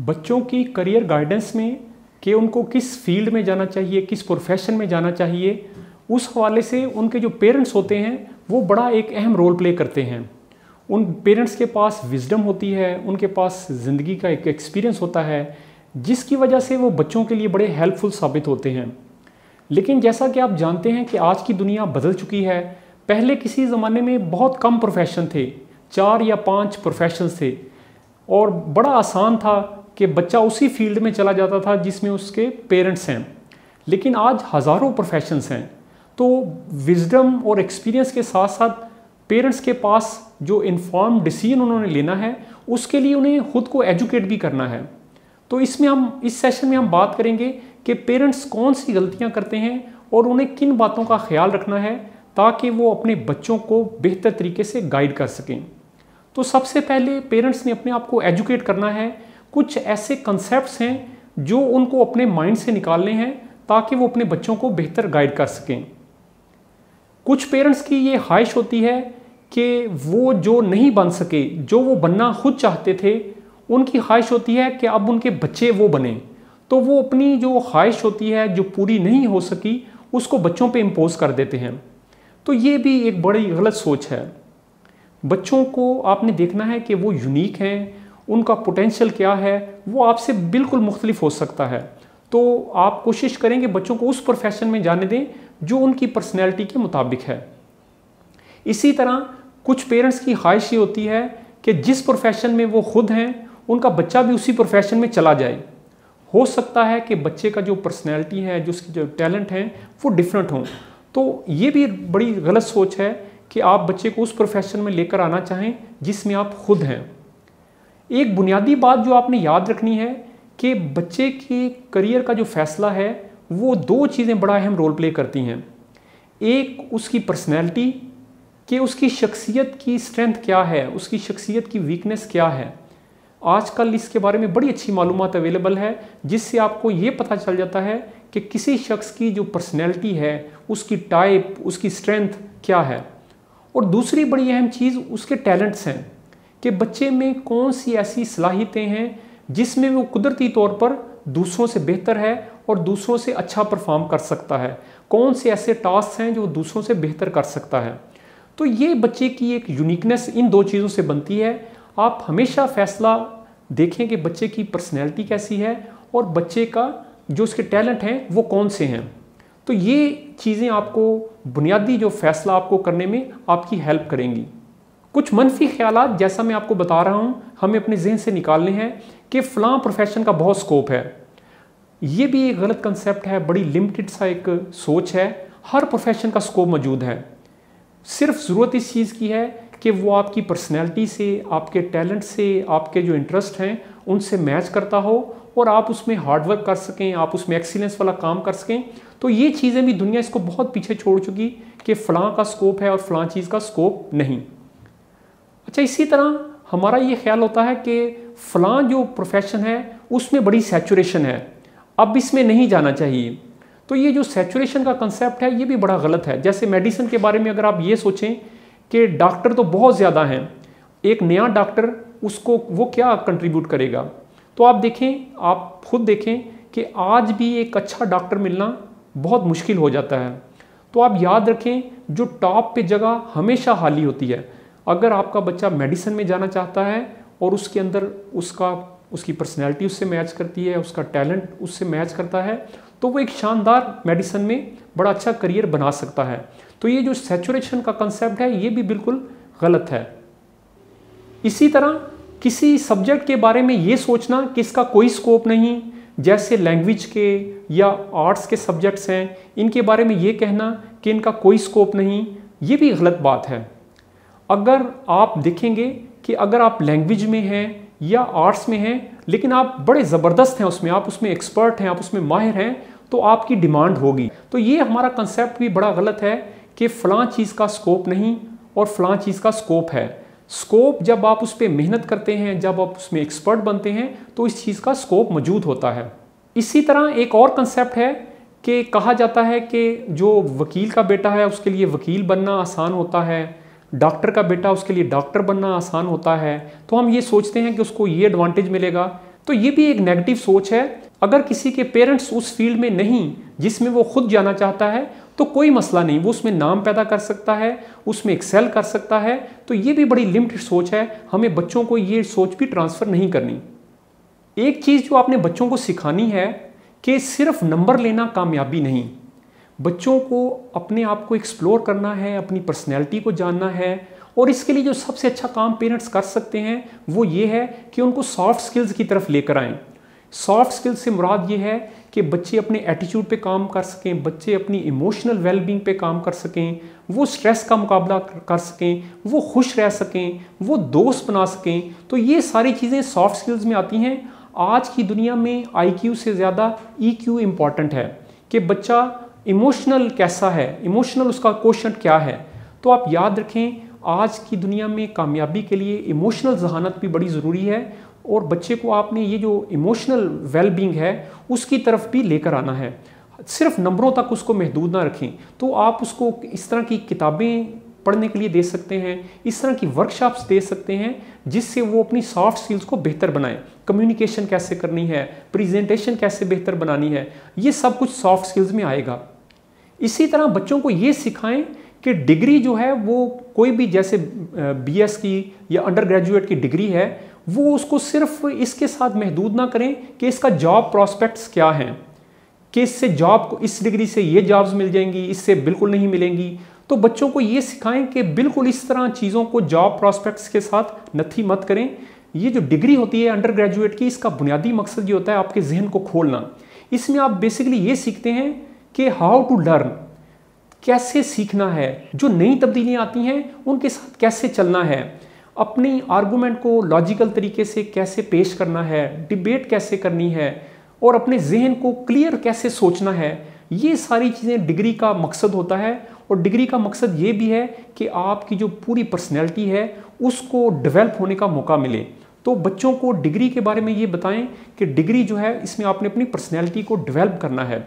बच्चों की career guidance में कि उनको किस फील्ड में जाना चाहिए, किस प्रोफेशन में जाना चाहिए, उस हवाले से उनके जो पेरेंट्स होते हैं वो बड़ा एक अहम रोल प्ले करते हैं। उन पेरेंट्स के पास विजडम होती है, उनके पास ज़िंदगी का एक एक्सपीरियंस होता है, जिसकी वजह से वो बच्चों के लिए बड़े हेल्पफुल साबित होते हैं। लेकिन जैसा कि आप जानते हैं कि आज की दुनिया बदल चुकी है। पहले किसी ज़माने में बहुत कम प्रोफेशन थे, 4 या 5 प्रोफेशन थे, और बड़ा आसान था कि बच्चा उसी फील्ड में चला जाता था जिसमें उसके पेरेंट्स हैं। लेकिन आज हज़ारों प्रोफेशंस हैं, तो विजडम और एक्सपीरियंस के साथ साथ पेरेंट्स के पास जो इन्फॉर्म डिसीजन उन्होंने लेना है, उसके लिए उन्हें खुद को एजुकेट भी करना है। तो इस सेशन में हम बात करेंगे कि पेरेंट्स कौन सी गलतियां करते हैं और उन्हें किन बातों का ख्याल रखना है ताकि वो अपने बच्चों को बेहतर तरीके से गाइड कर सकें। तो सबसे पहले पेरेंट्स ने अपने आप को एजुकेट करना है। कुछ ऐसे कंसेप्ट्स हैं जो उनको अपने माइंड से निकालने हैं ताकि वो अपने बच्चों को बेहतर गाइड कर सकें। कुछ पेरेंट्स की ये ख्वाहिश होती है कि वो जो नहीं बन सके, जो वो बनना खुद चाहते थे, उनकी ख्वाहिश होती है कि अब उनके बच्चे वो बने। तो वो अपनी जो ख्वाहिश होती है जो पूरी नहीं हो सकी, उसको बच्चों पे इम्पोज कर देते हैं। तो ये भी एक बड़ी गलत सोच है। बच्चों को आपने देखना है कि वो यूनिक हैं, उनका पोटेंशियल क्या है, वो आपसे बिल्कुल मुख्तलिफ हो सकता है। तो आप कोशिश करेंगे बच्चों को उस प्रोफेशन में जाने दें जो उनकी पर्सनैलिटी के मुताबिक है। इसी तरह कुछ पेरेंट्स की ख्वाहिश ये होती है कि जिस प्रोफेशन में वो खुद हैं, उनका बच्चा भी उसी प्रोफेशन में चला जाए। हो सकता है कि बच्चे का जो पर्सनैलिटी है, जो उसकी जो टैलेंट हैं, वो डिफरेंट हों। तो ये भी बड़ी गलत सोच है कि आप बच्चे को उस प्रोफेशन में लेकर आना चाहें जिसमें आप खुद हैं। एक बुनियादी बात जो आपने याद रखनी है कि बच्चे के करियर का जो फैसला है, वो 2 चीज़ें बड़ा अहम रोल प्ले करती हैं। एक उसकी पर्सनैलिटी, कि उसकी शख्सियत की स्ट्रेंथ क्या है, उसकी शख्सियत की वीकनेस क्या है। आजकल इसके बारे में बड़ी अच्छी मालूमात अवेलेबल है, जिससे आपको ये पता चल जाता है कि किसी शख्स की जो पर्सनैलिटी है, उसकी टाइप, उसकी स्ट्रेंथ क्या है। और दूसरी बड़ी अहम चीज़ उसके टैलेंट्स हैं कि बच्चे में कौन सी ऐसी सलाहियतें हैं जिसमें वो कुदरती तौर पर दूसरों से बेहतर है और दूसरों से अच्छा परफॉर्म कर सकता है। कौन से ऐसे टास्क हैं जो दूसरों से बेहतर कर सकता है। तो ये बच्चे की एक यूनिकनेस इन 2 चीज़ों से बनती है। आप हमेशा फैसला देखें कि बच्चे की पर्सनैलिटी कैसी है और बच्चे का जो उसके टैलेंट हैं वो कौन से हैं। तो ये चीज़ें आपको बुनियादी जो फैसला आपको करने में आपकी हेल्प करेंगी। कुछ मनफी ख्यालात, जैसा मैं आपको बता रहा हूँ, हमें अपने जहन से निकालने हैं कि फ़लाँ प्रोफेशन का बहुत स्कोप है। ये भी एक गलत कंसेप्ट है, बड़ी लिमिटेड सा एक सोच है। हर प्रोफेशन का स्कोप मौजूद है। सिर्फ ज़रूरत इस चीज़ की है कि वो आपकी पर्सनैलिटी से, आपके टैलेंट से, आपके जो इंटरेस्ट हैं उनसे मैच करता हो और आप उसमें हार्डवर्क कर सकें, आप उसमें एक्सीलेंस वाला काम कर सकें। तो ये चीज़ें भी दुनिया इसको बहुत पीछे छोड़ चुकी कि फ़लाँ का स्कोप है और फ़लाँ चीज़ का स्कोप नहीं। अच्छा, इसी तरह हमारा ये ख्याल होता है कि फ़लाँ जो प्रोफेशन है उसमें बड़ी सैचुरेशन है, अब इसमें नहीं जाना चाहिए। तो ये जो सैचुरेशन का कंसेप्ट है, ये भी बड़ा गलत है। जैसे मेडिसिन के बारे में अगर आप ये सोचें कि डॉक्टर तो बहुत ज़्यादा हैं, एक नया डॉक्टर उसको वो क्या कंट्रीब्यूट करेगा। तो आप देखें, आप खुद देखें कि आज भी एक अच्छा डॉक्टर मिलना बहुत मुश्किल हो जाता है। तो आप याद रखें, जो टॉप पे जगह हमेशा खाली होती है। अगर आपका बच्चा मेडिसिन में जाना चाहता है और उसके अंदर उसकी पर्सनैलिटी उससे मैच करती है, उसका टैलेंट उससे मैच करता है, तो वो एक शानदार मेडिसिन में बड़ा अच्छा करियर बना सकता है। तो ये जो सैचुरेशन का कंसेप्ट है, ये भी बिल्कुल गलत है। इसी तरह किसी सब्जेक्ट के बारे में ये सोचना कि इसका कोई स्कोप नहीं, जैसे लैंग्वेज के या आर्ट्स के सब्जेक्ट्स हैं, इनके बारे में ये कहना कि इनका कोई स्कोप नहीं, ये भी गलत बात है। अगर आप देखेंगे कि अगर आप लैंग्वेज में हैं या आर्ट्स में हैं, लेकिन आप बड़े ज़बरदस्त हैं उसमें, आप उसमें एक्सपर्ट हैं, आप उसमें माहिर हैं, तो आपकी डिमांड होगी। तो ये हमारा कंसेप्ट भी बड़ा गलत है कि फ़लाँ चीज़ का स्कोप नहीं और फ़लाँ चीज़ का स्कोप है। स्कोप जब आप उस पर मेहनत करते हैं, जब आप उसमें एक्सपर्ट बनते हैं, तो इस चीज़ का स्कोप मौजूद होता है। इसी तरह एक और कंसेप्ट है कि कहा जाता है कि जो वकील का बेटा है उसके लिए वकील बनना आसान होता है, डॉक्टर का बेटा उसके लिए डॉक्टर बनना आसान होता है। तो हम ये सोचते हैं कि उसको ये एडवांटेज मिलेगा तो ये भी एक नेगेटिव सोच है। अगर किसी के पेरेंट्स उस फील्ड में नहीं जिसमें वो खुद जाना चाहता है तो कोई मसला नहीं, वो उसमें नाम पैदा कर सकता है, उसमें एक्सेल कर सकता है। तो ये भी बड़ी लिमिटेड सोच है, हमें बच्चों को ये सोच भी ट्रांसफ़र नहीं करनी। एक चीज़ जो आपने बच्चों को सिखानी है कि सिर्फ नंबर लेना कामयाबी नहीं, बच्चों को अपने आप को एक्सप्लोर करना है, अपनी पर्सनैलिटी को जानना है। और इसके लिए जो सबसे अच्छा काम पेरेंट्स कर सकते हैं वो ये है कि उनको सॉफ्ट स्किल्स की तरफ लेकर आएँ। सॉफ्ट स्किल्स से मुराद ये है कि बच्चे अपने एटीट्यूड पे काम कर सकें, बच्चे अपनी इमोशनल वेलबींग पे काम कर सकें, वो स्ट्रेस का मुकाबला कर सकें, वो खुश रह सकें, वो दोस्त बना सकें। तो ये सारी चीज़ें सॉफ्ट स्किल्स में आती हैं। आज की दुनिया में IQ से ज़्यादा EQ इम्पॉर्टेंट है कि बच्चा इमोशनल कैसा है, इमोशनल उसका कोशेंट क्या है। तो आप याद रखें, आज की दुनिया में कामयाबी के लिए इमोशनल जहानत भी बड़ी ज़रूरी है और बच्चे को आपने ये जो इमोशनल वेलबींग है उसकी तरफ भी लेकर आना है। सिर्फ नंबरों तक उसको महदूद ना रखें। तो आप उसको इस तरह की किताबें पढ़ने के लिए दे सकते हैं, इस तरह की वर्कशॉप्स दे सकते हैं जिससे वो अपनी सॉफ्ट स्किल्स को बेहतर बनाएं। कम्युनिकेशन कैसे करनी है, प्रेजेंटेशन कैसे बेहतर बनानी है, ये सब कुछ सॉफ्ट स्किल्स में आएगा। इसी तरह बच्चों को ये सिखाएं कि डिग्री जो है वो कोई भी, जैसे BS की या अंडर ग्रेजुएट की डिग्री है, वो उसको सिर्फ इसके साथ महदूद ना करें कि इसका जॉब प्रॉस्पेक्ट्स क्या हैं, कि इससे जॉब को, इस डिग्री से ये जॉब्स मिल जाएंगी, इससे बिल्कुल नहीं मिलेंगी। तो बच्चों को ये सिखाएं कि बिल्कुल इस तरह चीज़ों को जॉब प्रॉस्पेक्ट्स के साथ नथी मत करें। ये जो डिग्री होती है अंडर ग्रेजुएट की, इसका बुनियादी मकसद ये होता है आपके जहन को खोलना। इसमें आप बेसिकली ये सीखते हैं कि हाउ टू लर्न, कैसे सीखना है, जो नई तब्दीलियाँ आती हैं उनके साथ कैसे चलना है, अपनी आर्गूमेंट को लॉजिकल तरीके से कैसे पेश करना है, डिबेट कैसे करनी है और अपने जहन को क्लियर कैसे सोचना है। ये सारी चीज़ें डिग्री का मकसद होता है। और डिग्री का मकसद ये भी है कि आपकी जो पूरी पर्सनैलिटी है उसको डेवलप होने का मौका मिले। तो बच्चों को डिग्री के बारे में ये बताएं कि डिग्री जो है इसमें आपने अपनी पर्सनैलिटी को डेवलप करना है।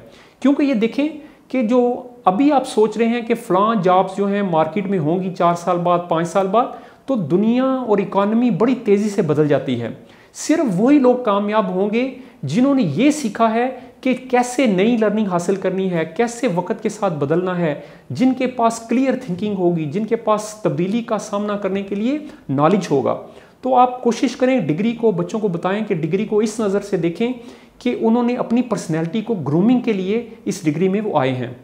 क्योंकि ये देखें कि जो अभी आप सोच रहे हैं कि फ़लाँ जॉब्स जो हैं मार्केट में होंगी 4 साल बाद, 5 साल बाद, तो दुनिया और इकॉनमी बड़ी तेज़ी से बदल जाती है। सिर्फ वही लोग कामयाब होंगे जिन्होंने ये सीखा है कि कैसे नई लर्निंग हासिल करनी है, कैसे वक्त के साथ बदलना है, जिनके पास क्लियर थिंकिंग होगी, जिनके पास तब्दीली का सामना करने के लिए नॉलेज होगा। तो आप कोशिश करें डिग्री को, बच्चों को बताएं कि डिग्री को इस नज़र से देखें कि उन्होंने अपनी पर्सनैलिटी को ग्रूमिंग के लिए इस डिग्री में वो आए हैं।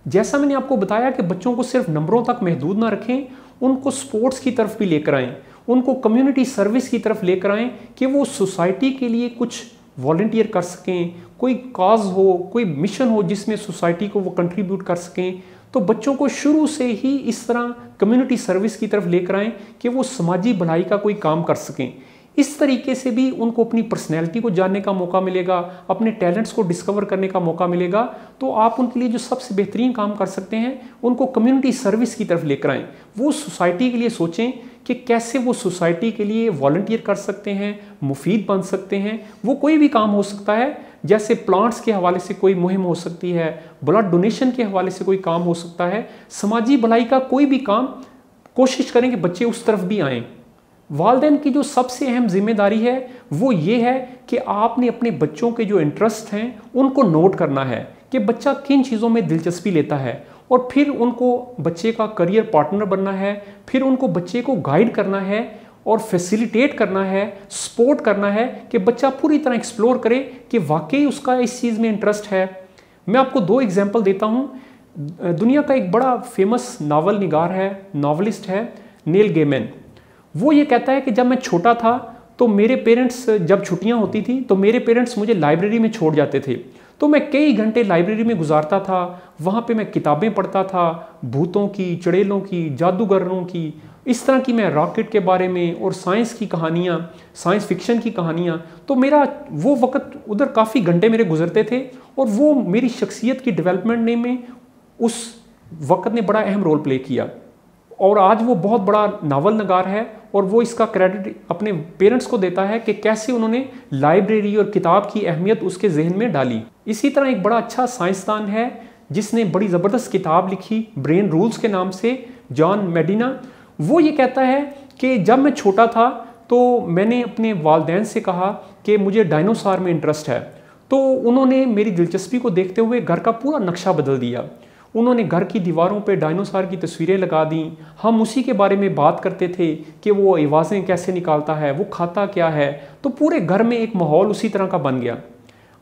जैसा मैंने आपको बताया कि बच्चों को सिर्फ नंबरों तक महदूद ना रखें, उनको स्पोर्ट्स की तरफ भी लेकर आएँ, उनको कम्युनिटी सर्विस की तरफ लेकर आएँ कि वो सोसाइटी के लिए कुछ वॉलंटियर कर सकें, कोई काज हो, कोई मिशन हो जिसमें सोसाइटी को वो कंट्रीब्यूट कर सकें। तो बच्चों को शुरू से ही इस तरह कम्युनिटी सर्विस की तरफ लेकर आएँ कि वो समाजी भलाई का कोई काम कर सकें। इस तरीके से भी उनको अपनी पर्सनैलिटी को जानने का मौका मिलेगा, अपने टैलेंट्स को डिस्कवर करने का मौका मिलेगा। तो आप उनके लिए जो सबसे बेहतरीन काम कर सकते हैं, उनको कम्युनिटी सर्विस की तरफ लेकर आएँ। वो सोसाइटी के लिए सोचें कि कैसे वो सोसाइटी के लिए वॉलंटियर कर सकते हैं, मुफीद बन सकते हैं। वो कोई भी काम हो सकता है, जैसे प्लांट्स के हवाले से कोई मुहिम हो सकती है, ब्लड डोनेशन के हवाले से कोई काम हो सकता है, समाजी भलाई का कोई भी काम। कोशिश करें कि बच्चे उस तरफ भी आएँ। वालिदैन की जो सबसे अहम जिम्मेदारी है वो ये है कि आपने अपने बच्चों के जो इंटरेस्ट हैं उनको नोट करना है कि बच्चा किन चीज़ों में दिलचस्पी लेता है, और फिर उनको बच्चे का करियर पार्टनर बनना है, फिर उनको बच्चे को गाइड करना है और फैसिलिटेट करना है, सपोर्ट करना है कि बच्चा पूरी तरह एक्सप्लोर करे कि वाकई उसका इस चीज़ में इंटरेस्ट है। मैं आपको 2 एग्जाम्पल देता हूँ। दुनिया का एक बड़ा फेमस नावल निगार है, नॉवलिस्ट है नील गैमन। वो ये कहता है कि जब मैं छोटा था तो मेरे पेरेंट्स, जब छुट्टियां होती थी तो मेरे पेरेंट्स मुझे लाइब्रेरी में छोड़ जाते थे। तो मैं कई घंटे लाइब्रेरी में गुजारता था। वहाँ पे मैं किताबें पढ़ता था, भूतों की, चुड़ैलों की, जादूगरों की, इस तरह की मैं रॉकेट के बारे में और साइंस की कहानियाँ, साइंस फिक्शन की कहानियाँ। तो मेरा वो वक्त उधर काफ़ी घंटे मेरे गुजरते थे और वो मेरी शख्सियत की डेवलपमेंट में उस वक्त ने बड़ा अहम रोल प्ले किया। और आज वो बहुत बड़ा नावल नगार है और वो इसका क्रेडिट अपने पेरेंट्स को देता है कि कैसे उन्होंने लाइब्रेरी और किताब की अहमियत उसके जहन में डाली। इसी तरह एक बड़ा अच्छा साइंसदान है जिसने बड़ी ज़बरदस्त किताब लिखी ब्रेन रूल्स के नाम से, जॉन मेडिना। वो ये कहता है कि जब मैं छोटा था तो मैंने अपने वालिदैन से कहा कि मुझे डायनासोर में इंटरेस्ट है। तो उन्होंने मेरी दिलचस्पी को देखते हुए घर का पूरा नक्शा बदल दिया। उन्होंने घर की दीवारों पे डायनासोर की तस्वीरें लगा दी। हम उसी के बारे में बात करते थे कि वो आवाज़ें कैसे निकालता है, वो खाता क्या है। तो पूरे घर में एक माहौल उसी तरह का बन गया।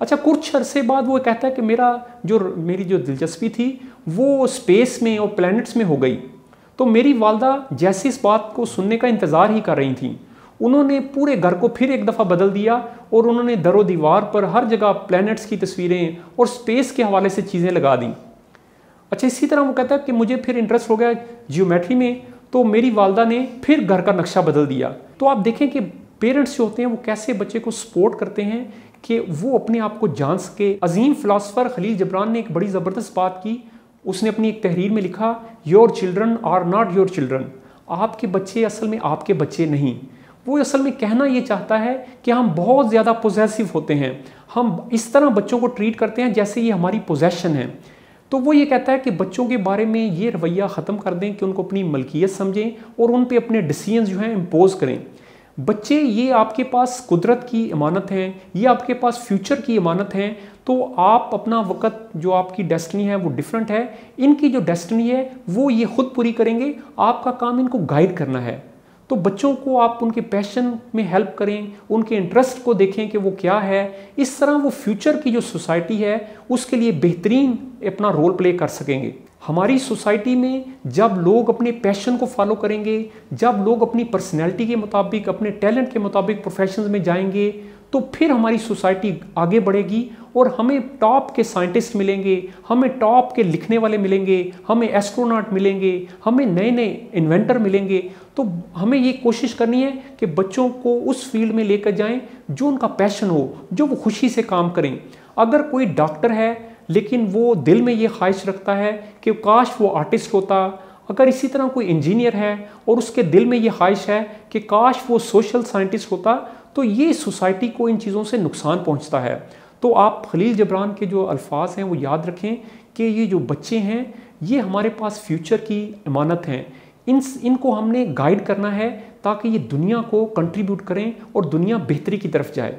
अच्छा, कुछ अरसे बाद वो कहता है कि मेरी जो दिलचस्पी थी वो स्पेस में और प्लैनेट्स में हो गई। तो मेरी वालदा जैसे इस बात को सुनने का इंतज़ार ही कर रही थी, उन्होंने पूरे घर को फिर एक दफ़ा बदल दिया और उन्होंने दरो दीवार पर हर जगह प्लैनेट्स की तस्वीरें और स्पेस के हवाले से चीज़ें लगा दी। अच्छा, इसी तरह वो कहता है कि मुझे फिर इंटरेस्ट हो गया जियोमेट्री में, तो मेरी वालदा ने फिर घर का नक्शा बदल दिया। तो आप देखें कि पेरेंट्स जो होते हैं वो कैसे बच्चे को सपोर्ट करते हैं कि वो अपने आप को जान सके। अजीम फ़िलासफ़र खलील जिब्रान ने एक बड़ी ज़बरदस्त बात की। उसने अपनी एक तहरीर में लिखा, your children are not your children. आपके बच्चे असल में आपके बच्चे नहीं। वो असल में कहना ये चाहता है कि हम बहुत ज़्यादा पोजेसिव होते हैं, हम इस तरह बच्चों को ट्रीट करते हैं जैसे ये हमारी पोजेशन है। तो वो ये कहता है कि बच्चों के बारे में ये रवैया ख़त्म कर दें कि उनको अपनी मलकियत समझें और उन पे अपने डिसीजन जो हैं इम्पोज करें। बच्चे ये आपके पास कुदरत की इमानत हैं, ये आपके पास फ्यूचर की इमानत हैं। तो आप अपना वक़्त, जो आपकी डेस्टिनी है वो डिफरेंट है, इनकी जो डेस्टिनी है वो ये खुद पूरी करेंगे। आपका काम इनको गाइड करना है। तो बच्चों को आप उनके पैशन में हेल्प करें, उनके इंटरेस्ट को देखें कि वो क्या है। इस तरह वो फ्यूचर की जो सोसाइटी है उसके लिए बेहतरीन अपना रोल प्ले कर सकेंगे। हमारी सोसाइटी में जब लोग अपने पैशन को फॉलो करेंगे, जब लोग अपनी पर्सनैलिटी के मुताबिक, अपने टैलेंट के मुताबिक प्रोफेशंस में जाएंगे, तो फिर हमारी सोसाइटी आगे बढ़ेगी और हमें टॉप के साइंटिस्ट मिलेंगे, हमें टॉप के लिखने वाले मिलेंगे, हमें एस्ट्रोनॉट मिलेंगे, हमें नए नए इन्वेंटर मिलेंगे। तो हमें ये कोशिश करनी है कि बच्चों को उस फील्ड में लेकर जाएं जो उनका पैशन हो, जो वो खुशी से काम करें। अगर कोई डॉक्टर है लेकिन वो दिल में ये ख्वाहिश रखता है कि काश वो आर्टिस्ट होता, अगर इसी तरह कोई इंजीनियर है और उसके दिल में ये ख्वाहिश है कि काश वो सोशल साइंटिस्ट होता, तो ये सोसाइटी को इन चीज़ों से नुकसान पहुंचता है। तो आप खलील जिब्रान के जो अल्फाज हैं वो याद रखें कि ये जो बच्चे हैं ये हमारे पास फ्यूचर की इमानत हैं। इनको हमने गाइड करना है ताकि ये दुनिया को कंट्रीब्यूट करें और दुनिया बेहतरी की तरफ जाए।